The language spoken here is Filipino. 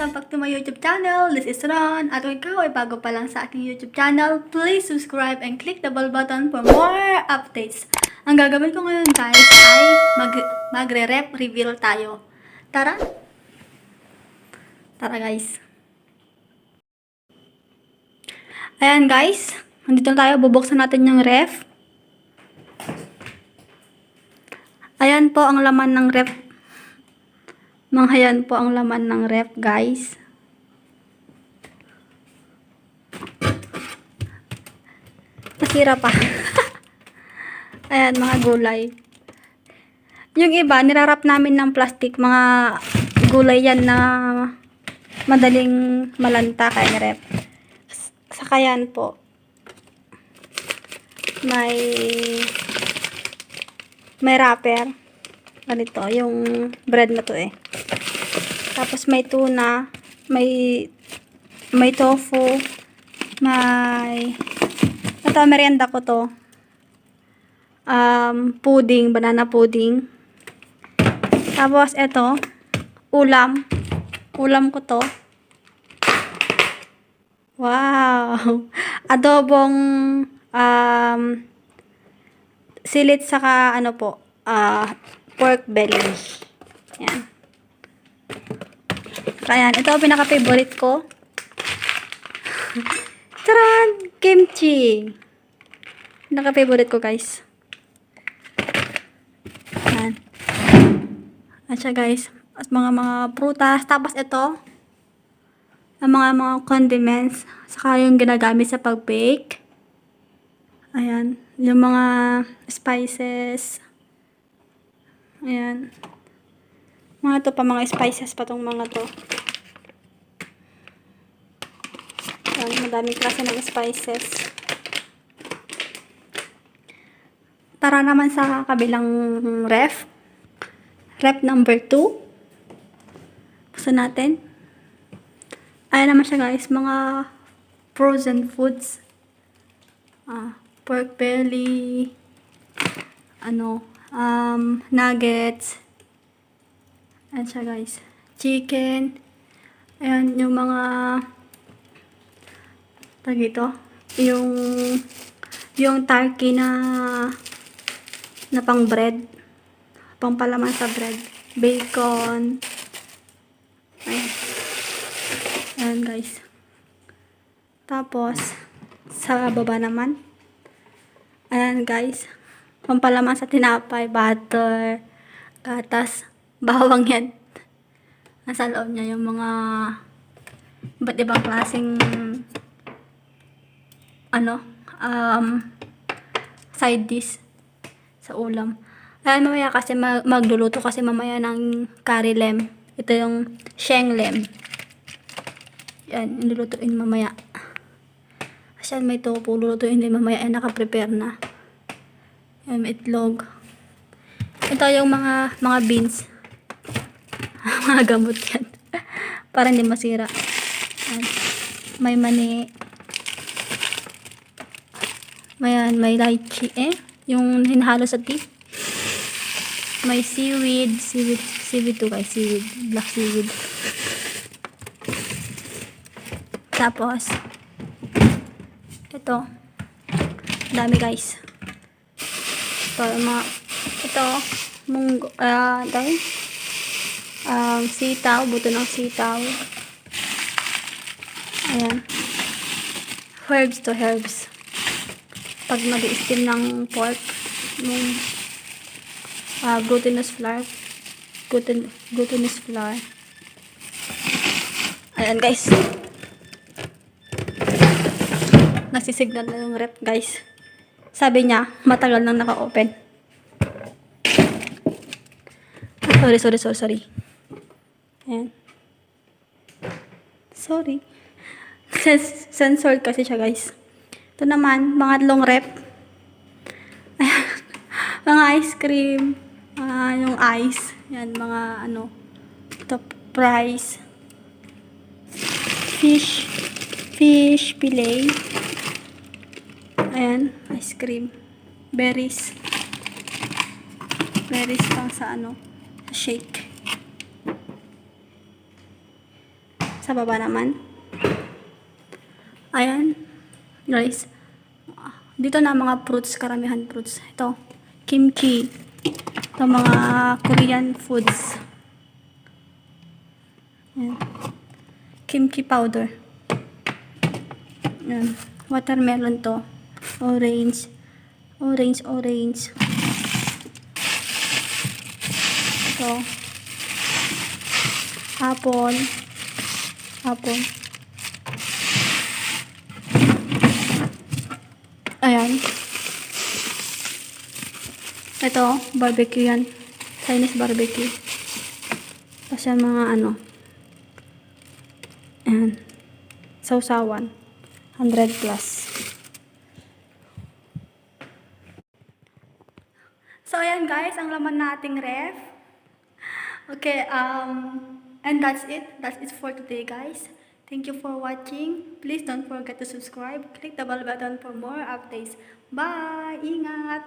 Welcome back to my YouTube channel. This is Ron. At kung ikaw ay bago pa lang sa aking YouTube channel, please subscribe and click the bell button for more updates. Ang gagawin ko ngayon guys ay magre-rep reveal tayo. Tara! Tara guys. Ayan guys. Nandito na tayo. Bubuksan natin yung ref. Ayan po ang laman ng ref. Ayan po ang laman ng ref, guys. Nasira pa. Ayan, mga gulay. Yung iba, nirarap namin ng plastic. Mga gulay yan na madaling malanta kaya ref. Saka yan po. May wrapper. Ganito, yung bread na to eh. Tapos may tuna, may tofu, ito merienda ko to. Pudding, banana pudding. Tapos ito, ulam ko to. Wow! Adobong silit saka ano po, pork belly. Yan. Ayan, ito ang pinaka-favorite ko. Taran! Kimchi! Pinaka-favorite ko, guys. Ayan. At siya, guys. At mga prutas. Tapos ito, ang mga condiments. Saka yung ginagamit sa pag-bake. Ayan. Yung mga spices. Ayan. Mga to pa, mga spices pa tong mga to. Ayan, madaming klase ng spices. Tara naman sa kabilang ref. Ref number 2. Buksan natin. Ayan naman siya guys, mga frozen foods. Pork belly. Nuggets. Ayan siya guys. Chicken. Ayan yung mga tagito. Yung turkey na pang bread. Pang palaman sa bread. Bacon. Ayan. Ayan guys. Tapos sa baba naman. Ayan guys. Pampalaman sa tinapay, butter, gatas, bawang yan. Nasa loob niya yung mga iba't ibang klaseng side dish sa ulam. Ayan, mamaya kasi magluluto kasi mamaya ng curry lem. Ito yung sheng lem. Yan, nilulutuin mamaya. Kasi may tofu, lulutuin din mamaya. Ay, nakaprepare na. Yan, may itlog. Ito yung mga beans. Mga gamot yan. Para hindi masira. Yan. May mani. May lychee yung hinahalo sa tea. May seaweed to guys, black seaweed. Tapos ito, dami guys. Ito munggo, sitaw, buto ng sitaw. Ayan. Herbs. Pag mag-i-steam ng pork, yung glutinous flour. Ayan guys. Nagsisignal na yung rep guys. Sabi niya, matagal nang naka-open. Sorry. Ayan. Sorry. Censored kasi siya guys. Ito naman, mga long rep. Ayan. Mga ice cream. Yung ice. Yan, mga ito, fries. Fish fillet. Ayan, ice cream. Berries pang sa shake. Sa baba naman. Ayan. Guys. Dito na mga fruits, karamihan fruits. Ito, kimchi. Ito mga Korean foods. Ayan. Kimchi powder. Ayan. Watermelon to. Orange. Orange. Ito. Apple. Ayan. Ito, barbecue yan. Chinese barbecue. Tapos yan mga ano. Ayan. Sausawan. 100 plus. So, ayan guys, ang laman nating ref. Okay, and that's it. That's it for today, guys. Thank you for watching. Please don't forget to subscribe. Click the bell button for more updates. Bye! Ingat!